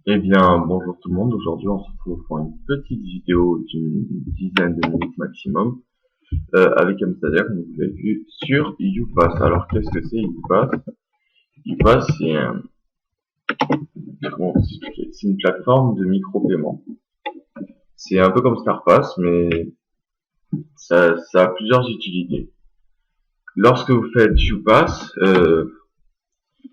Eh bien, bonjour tout le monde. Aujourd'hui, on se retrouve pour une petite vidéo d'une dizaine de minutes maximum avec Amstader, comme vous l'avez vu, sur YouPass. Alors, qu'est-ce que c'est YouPass? YouPass, comment vous expliquer? C'est une plateforme de micro-paiement. C'est un peu comme StarPass, mais ça a plusieurs utilités. Lorsque vous faites YouPass,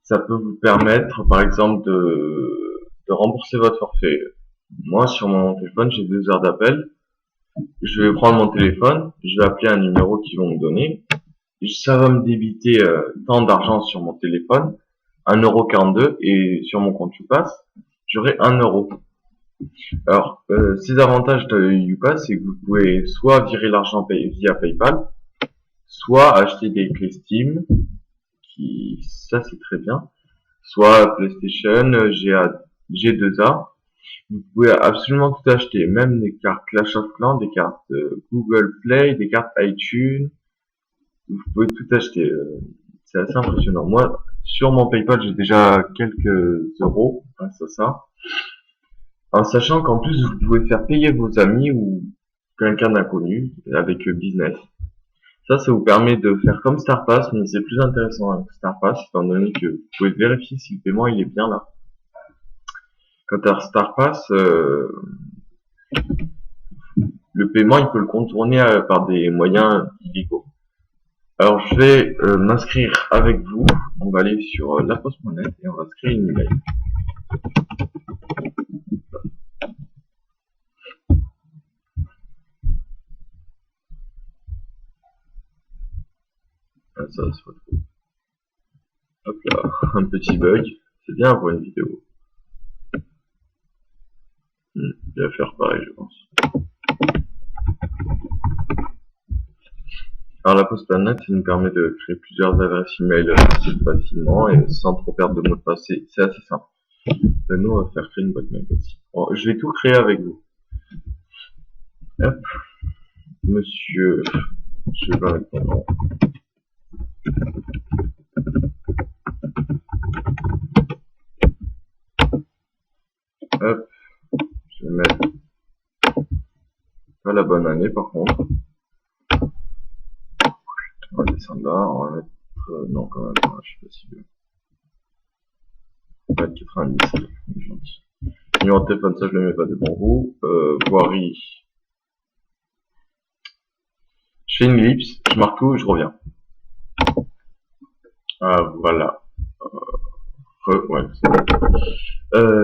ça peut vous permettre, par exemple, de rembourser votre forfait. Moi, sur mon téléphone, j'ai 2 heures d'appel. Je vais prendre mon téléphone, je vais appeler un numéro qu'ils vont me donner. Ça va me débiter tant d'argent sur mon téléphone, 1,42 € et sur mon compte YouPass, j'aurai 1 €. Alors, ces avantages de YouPass, c'est que vous pouvez soit virer l'argent via PayPal, soit acheter des clés Steam, ça c'est très bien, soit PlayStation, G2A. Vous pouvez absolument tout acheter, même des cartes Clash of Clans, des cartes Google Play, des cartes iTunes. Vous pouvez tout acheter. C'est assez impressionnant. Moi, sur mon PayPal, j'ai déjà quelques euros grâce à ça. En sachant qu'en plus, vous pouvez faire payer vos amis ou quelqu'un d'inconnu avec Business. Ça vous permet de faire comme StarPass, mais c'est plus intéressant avec StarPass, étant donné que vous pouvez vérifier si le paiement il est bien là. Quant à StarPass, le paiement il peut le contourner par des moyens illégaux. Alors je vais m'inscrire avec vous. On va aller sur laposte.net et on va se créer une email. Ah, ça se retrouve. Hop là, un petit bug. C'est bien pour une vidéo. Je vais faire pareil, je pense. Alors laposte.net, ça nous permet de créer plusieurs adresses email assez facilement et sans trop perdre de mots de passe. C'est assez simple. Nous, on va faire créer une boîte mail aussi. Bon, je vais tout créer avec vous. Hop. Monsieur, je vais pas mettre mon nom. Hop, je vais mettre pas la bonne année par contre. On va descendre là, on va mettre non quand même, je sais pas si bien. On va mettre 90, c'est gentil. Numéro de téléphone, ça je le mets pas devant vous. Voirie. Je fais une ellipse, je marque tout et je reviens. Ah voilà. Ouais, c'est bon.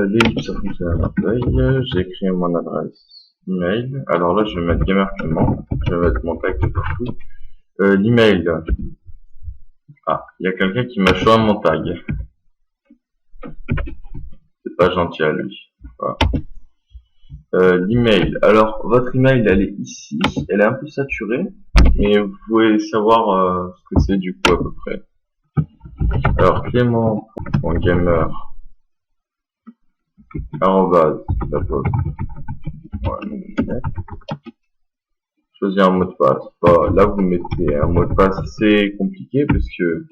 L'ellipse ça fonctionne à merveille. J'ai créé mon adresse email. Alors là je vais mettre Gamer Clément. Je vais mettre mon tag partout. L'email. Ah, il y a quelqu'un qui m'a choisi mon tag. C'est pas gentil à lui. Voilà. L'email. Alors, votre email, elle est ici. Elle est un peu saturée, mais vous pouvez savoir ce que c'est du coup à peu près. Alors, clément.gamer choisir un mot de passe. Bon, là, vous mettez un mot de passe assez compliqué parce que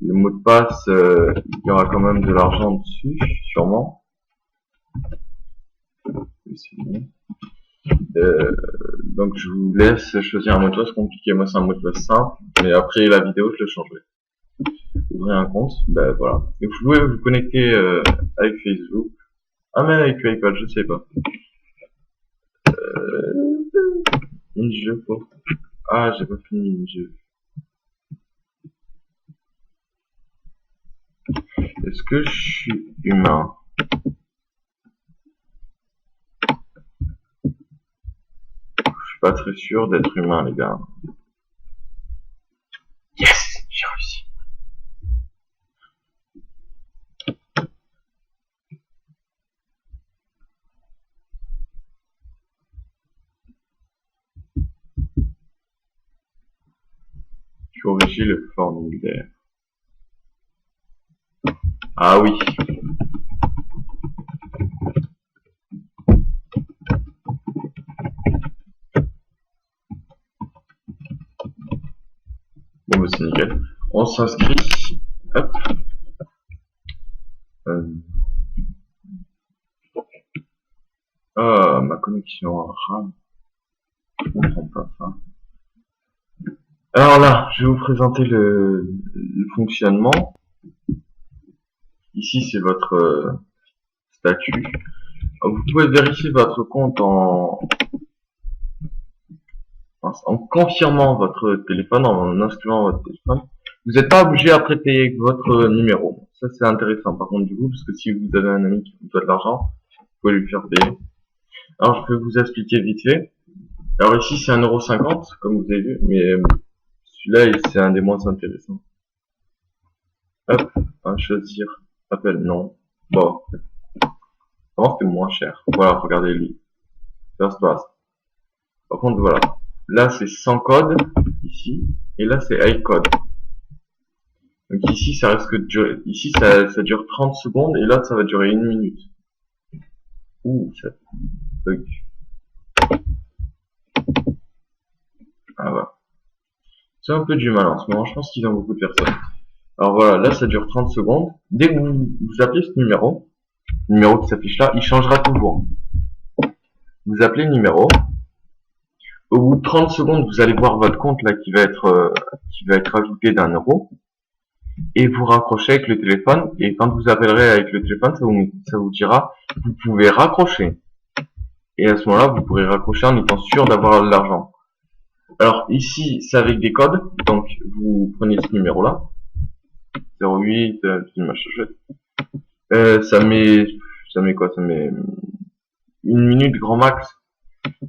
le mot de passe, il y aura quand même de l'argent dessus, sûrement. Donc je vous laisse choisir un mot de passe compliqué. Moi c'est un mot de passe simple, mais après la vidéo je le changerai. Ouvrez un compte, ben voilà. Et vous pouvez vous connecter avec Facebook. Ah mais avec PayPal, je sais pas. Mini-jeu pour... Ah j'ai pas fait le mini-jeu. Est-ce que je suis humain? Je suis pas très sûr d'être humain les gars. Yes, j'ai réussi. Corriger le formulaire. Ah oui. Bon bah c'est nickel. On s'inscrit. Hop. ma connexion RAM. Je comprends pas ça. Alors là, je vais vous présenter le fonctionnement. Ici, c'est votre statut. Vous pouvez vérifier votre compte en confirmant votre téléphone, en inscrivant votre téléphone. Vous n'êtes pas obligé après de payer avec votre numéro. Ça, c'est intéressant par contre du coup, parce que si vous avez un ami qui vous doit de l'argent, vous pouvez lui faire payer. Alors, je vais vous expliquer vite fait. Alors ici, c'est 1,50 €, comme vous avez vu, mais celui-là, c'est un des moins intéressants. Hop, choisir. Appel, non. Bon. Avant, c'était moins cher. Voilà, regardez lui. First pass. Par contre, voilà. Là, c'est sans code, ici. Et là, c'est avec code. Donc ici, ça risque de durer. Ici, ça dure 30 secondes, et là, ça va durer 1 minute. Ouh, ça bug. Ah, voilà. C'est un peu du mal en ce moment. Je pense qu'ils ont beaucoup de personnes. Alors voilà, là, ça dure 30 secondes. Dès que vous appelez ce numéro qui s'affiche là, il changera toujours. Vous appelez le numéro. Au bout de 30 secondes, vous allez voir votre compte là qui va être ajouté d'1 €. Et vous raccrochez avec le téléphone. Et quand vous appellerez avec le téléphone, ça vous dira, vous pouvez raccrocher. Et à ce moment-là, vous pourrez raccrocher en étant sûr d'avoir l'argent. Alors ici, c'est avec des codes. Donc vous prenez ce numéro-là. 08, machin. Ça met quoi? Ça met 1 minute grand max.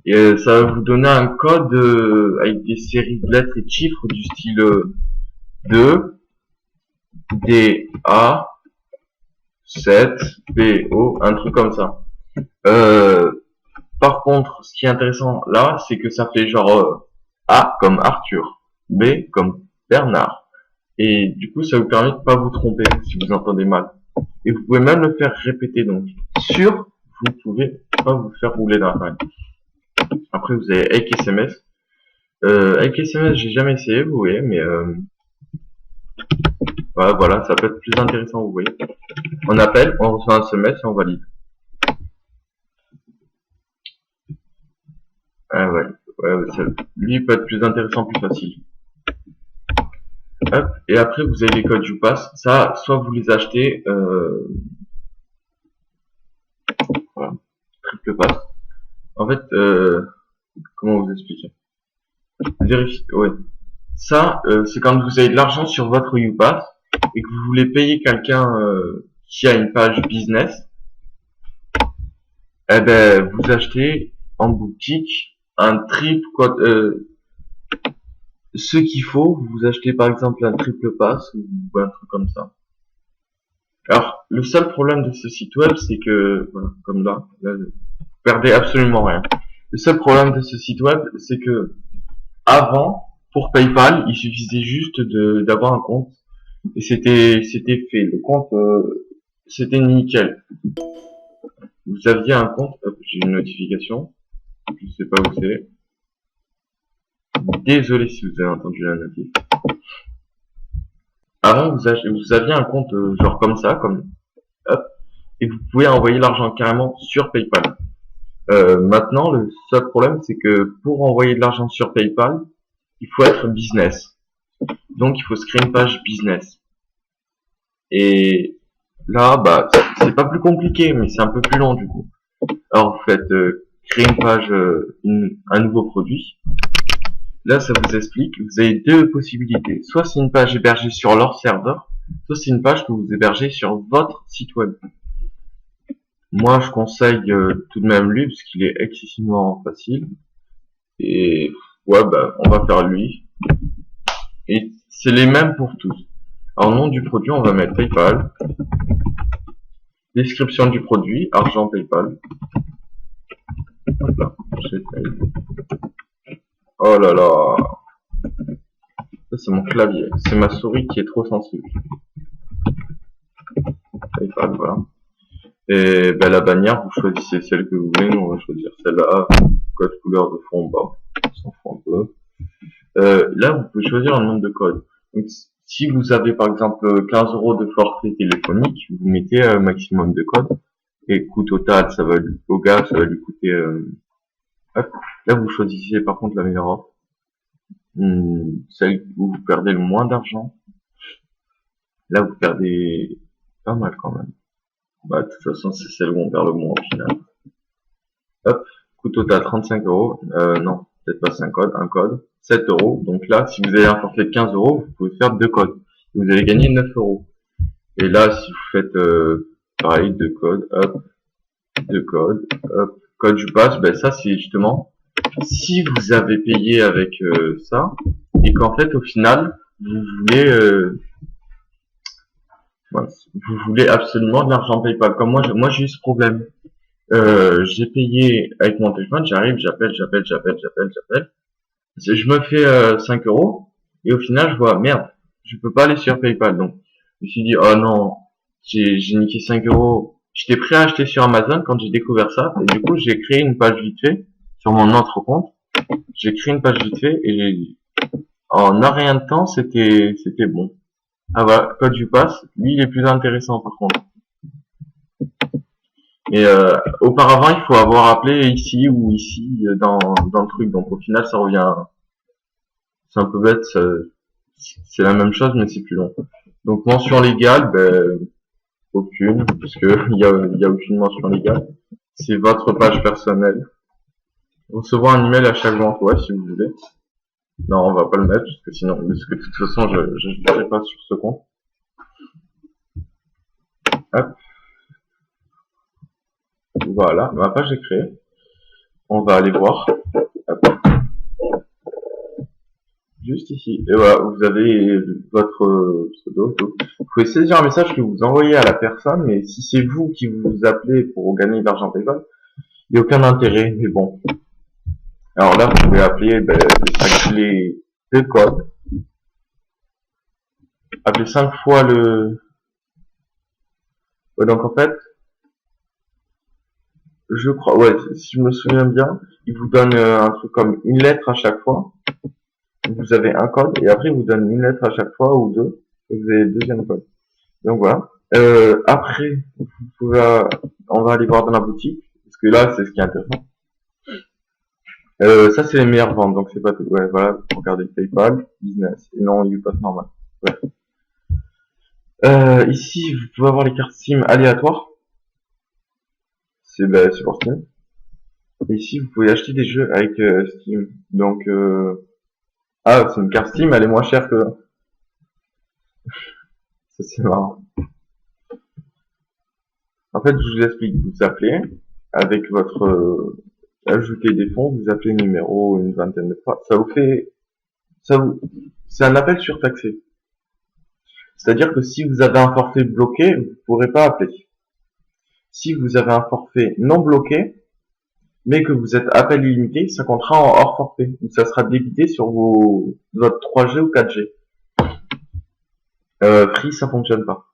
Et ça va vous donner un code avec des séries de lettres et de chiffres du style 2, D, A, 7, B, O, un truc comme ça. Par contre, ce qui est intéressant là, c'est que ça fait genre A comme Arthur, B comme Bernard. Et du coup, ça vous permet de pas vous tromper si vous entendez mal. Et vous pouvez même le faire répéter, donc sûr, vous pouvez pas vous faire rouler dans la farine. Après, vous avez avec SMS. Avec SMS, j'ai jamais essayé, vous voyez, mais voilà, ça peut être plus intéressant, vous voyez. On appelle, on reçoit un SMS et on valide. Ah ouais, lui peut être plus intéressant, plus facile. Hop, et après vous avez les codes YouPass. Ça, soit vous les achetez, voilà, triple pass. En fait, comment vous expliquer? Vérifiez, ouais. Ça, c'est quand vous avez de l'argent sur votre YouPass et que vous voulez payer quelqu'un qui a une page business. Eh ben, vous achetez en boutique un triple code. Ce qu'il faut, vous achetez par exemple un triple pass ou un truc comme ça. Alors, le seul problème de ce site web, c'est que, voilà, comme là, vous perdez absolument rien. Le seul problème de ce site web, c'est que avant, pour PayPal, il suffisait juste d'avoir un compte et c'était fait. Le compte, c'était nickel. Vous aviez un compte. Hop, j'ai une notification. Je sais pas où c'est. Désolé si vous avez entendu la notif. Avant, vous aviez un compte genre comme ça, hop, et vous pouvez envoyer l'argent carrément sur PayPal. Maintenant, le seul problème, c'est que pour envoyer de l'argent sur PayPal, il faut être business. Donc, il faut se créer une page business. Et là, bah, c'est pas plus compliqué, mais c'est un peu plus long du coup. Alors, vous faites créer une page, un nouveau produit. Là, ça vous explique. Vous avez deux possibilités. Soit c'est une page hébergée sur leur serveur, soit c'est une page que vous hébergez sur votre site web. Moi, je conseille tout de même lui, parce qu'il est excessivement facile. Et ouais, bah, on va faire lui. Et c'est les mêmes pour tous. Alors, nom du produit, on va mettre PayPal. Description du produit, argent PayPal. Hop là, oh là là. Ça, c'est mon clavier. C'est ma souris qui est trop sensible. PayPal, voilà. Et ben, la bannière, vous choisissez celle que vous voulez. Nous, on va choisir celle-là. Code couleur de fond, bah, on s'en fout un peu. Là, vous pouvez choisir un nombre de codes. Donc, si vous avez par exemple 15 € de forfait téléphonique, vous mettez un maximum de codes. Et coût total, ça va au gars, ça va lui coûter. Hop. Là, vous choisissez par contre la meilleure offre, celle où vous perdez le moins d'argent. Là, vous perdez pas mal quand même. Bah, de toute façon, c'est celle où on perd le moins au final. Hop, coût total 35 €. Non, peut-être pas 5 codes, un code. 7 €. Donc là, si vous avez un forfait de 15 €, vous pouvez faire 2 codes. Vous allez gagner 9 €. Et là, si vous faites pareil, 2 codes, hop, 2 codes, hop, code je passe, ben ça c'est justement si vous avez payé avec ça et qu'en fait au final vous voulez vous voulez absolument de l'argent PayPal. Comme moi j'ai eu ce problème. J'ai payé avec mon téléphone, j'arrive, j'appelle. Je me fais 5 € et au final je vois merde, je peux pas aller sur PayPal. Donc je me suis dit oh non, j'ai niqué 5 €. J'étais prêt à acheter sur Amazon quand j'ai découvert ça et du coup j'ai créé une page vite fait sur mon autre compte. J'ai créé une page vite fait et en un rien de temps c'était bon. Ah voilà, code du pass, lui il est plus intéressant par contre. Et auparavant il faut avoir appelé ici ou ici dans le truc, donc au final ça revient, c'est un peu bête, c'est la même chose mais c'est plus long. Donc mention légale, ben aucune, puisque il y a aucune mention légale. C'est votre page personnelle. Recevoir un email à chaque vente, ouais, si vous voulez. Non, on va pas le mettre, parce que de toute façon, je ne serai pas sur ce compte. Hop. Voilà, ma page est créée. On va aller voir. Hop. Juste ici. Et voilà, vous avez votre pseudo. Vous pouvez saisir un message que vous envoyez à la personne, mais si c'est vous qui vous appelez pour gagner de l'argent PayPal, il n'y a aucun intérêt, mais bon. Alors là, vous pouvez appeler, appeler 2 codes. Appeler 5 fois le... Ouais, donc en fait, je crois, ouais, si je me souviens bien, il vous donne un truc comme une lettre à chaque fois. Vous avez un code et après il vous donne une lettre à chaque fois ou deux et vous avez le deuxième code. Donc voilà. Après, vous pouvez, on va aller voir dans la boutique parce que là c'est ce qui est intéressant. Ça c'est les meilleures ventes, donc c'est pas tout. Ouais, voilà, regardez PayPal, business et non UPass normal. Ouais. Ici vous pouvez avoir les cartes SIM aléatoires. C'est pour Steam. Et ici vous pouvez acheter des jeux avec Steam. Donc ah, c'est une carte Steam, elle est moins chère que... Ça, c'est marrant. En fait, je vous explique. Vous appelez avec votre... ajouter des fonds, vous appelez le numéro une vingtaine de fois. Ça vous fait... C'est un appel surtaxé. C'est-à-dire que si vous avez un forfait bloqué, vous ne pourrez pas appeler. Si vous avez un forfait non bloqué, mais que vous êtes appel illimité, ça comptera en hors forfait. Donc ça sera débité sur votre 3G ou 4G. Free, ça fonctionne pas.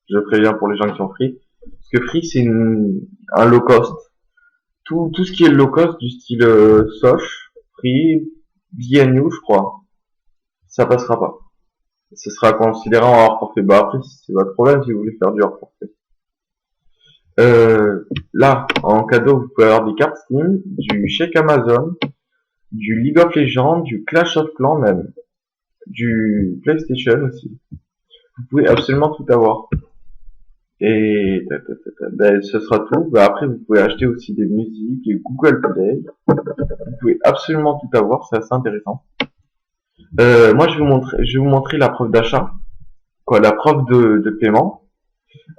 Je préviens pour les gens qui sont Free. Parce que Free, c'est un low cost. Tout ce qui est low cost du style Soch, Free, BNU, je crois, ça passera pas. Ce sera considéré en hors forfait. Bah après, c'est votre problème si vous voulez faire du hors forfait. Là, en cadeau, vous pouvez avoir des cartes Steam, du chèque Amazon, du League of Legends, du Clash of Clans même, du PlayStation aussi. Vous pouvez absolument tout avoir. Et ce sera tout. Après, vous pouvez acheter aussi des musiques et Google Play. Vous pouvez absolument tout avoir, c'est assez intéressant. Moi, je vais vous montrer la preuve d'achat, quoi, la preuve de paiement.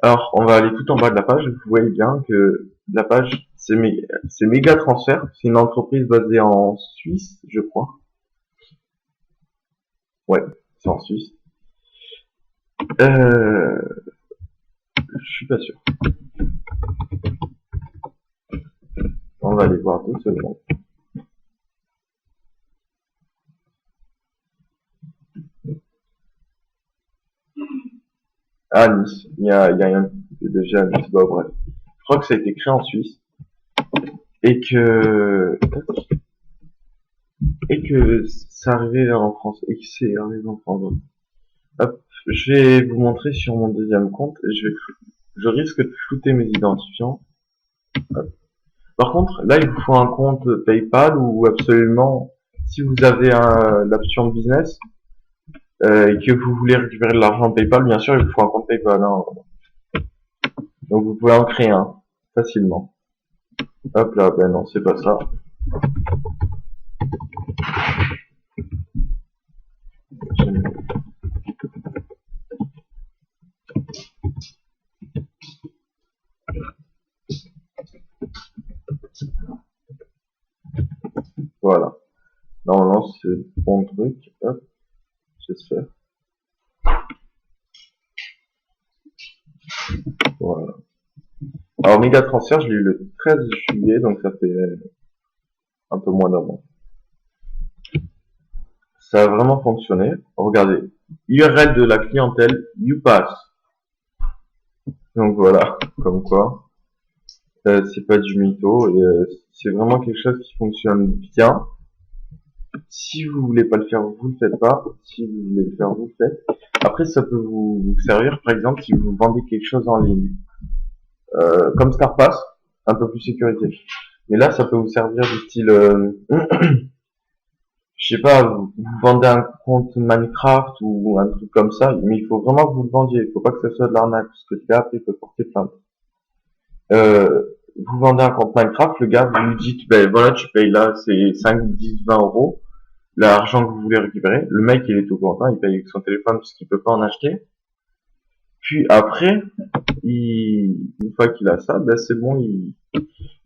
Alors, on va aller tout en bas de la page. Vous voyez bien que la page, c'est Méga Transfert. C'est une entreprise basée en Suisse, je crois. Ouais, c'est en Suisse. Je suis pas sûr. On va aller voir 2 secondes. Ah, Nice. Il y a déjà Nice. Bah, bref. Je crois que ça a été créé en Suisse. Et que c'est arrivé en France. Et que c'est arrivé en France. Hop. Je vais vous montrer sur mon deuxième compte. je risque de flouter mes identifiants. Hop. Par contre, là, il vous faut un compte PayPal ou absolument, si vous avez l'option business et que vous voulez récupérer de l'argent PayPal, bien sûr, il vous faut un compte PayPal. Hein. Donc vous pouvez en créer un facilement. Hop là, ben non, c'est pas ça. Voilà. Normalement, c'est le bon truc. Hop, j'espère. Voilà. Alors, Mega Transfert, je l'ai eu le 13 juillet, donc ça fait un peu moins d'un mois. Ça a vraiment fonctionné. Regardez. URL de la clientèle, YouPass. Donc voilà, comme quoi. C'est pas du mytho, et c'est vraiment quelque chose qui fonctionne bien. Si vous voulez pas le faire, vous le faites pas. Si vous voulez le faire, vous le faites. Après, ça peut vous servir, par exemple, si vous vendez quelque chose en ligne. Comme StarPass, un peu plus sécurité. Mais là, ça peut vous servir du style, je sais pas, vous vendez un compte Minecraft ou un truc comme ça, mais il faut vraiment que vous le vendiez. Il faut pas que ça soit de l'arnaque, parce que le gars, après, il peut porter plainte. Vous vendez un compte Minecraft, le gars, vous lui dites, ben voilà, tu payes là, c'est 5, 10, 20 euros, l'argent que vous voulez récupérer. Le mec, il est tout content, il paye avec son téléphone parce qu'il peut pas en acheter. Puis après, une fois qu'il a ça, ben c'est bon,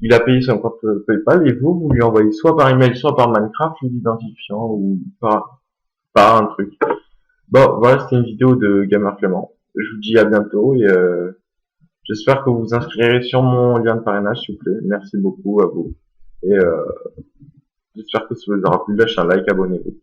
il a payé son compte PayPal et vous lui envoyez soit par email, soit par Minecraft l'identifiant ou par un truc. Bon, voilà, c'était une vidéo de Gamer Clément. Je vous dis à bientôt et j'espère que vous vous inscrirez sur mon lien de parrainage, s'il vous plaît. Merci beaucoup à vous. Et j'espère que ça vous aura plu. Lâchez un like, abonnez-vous.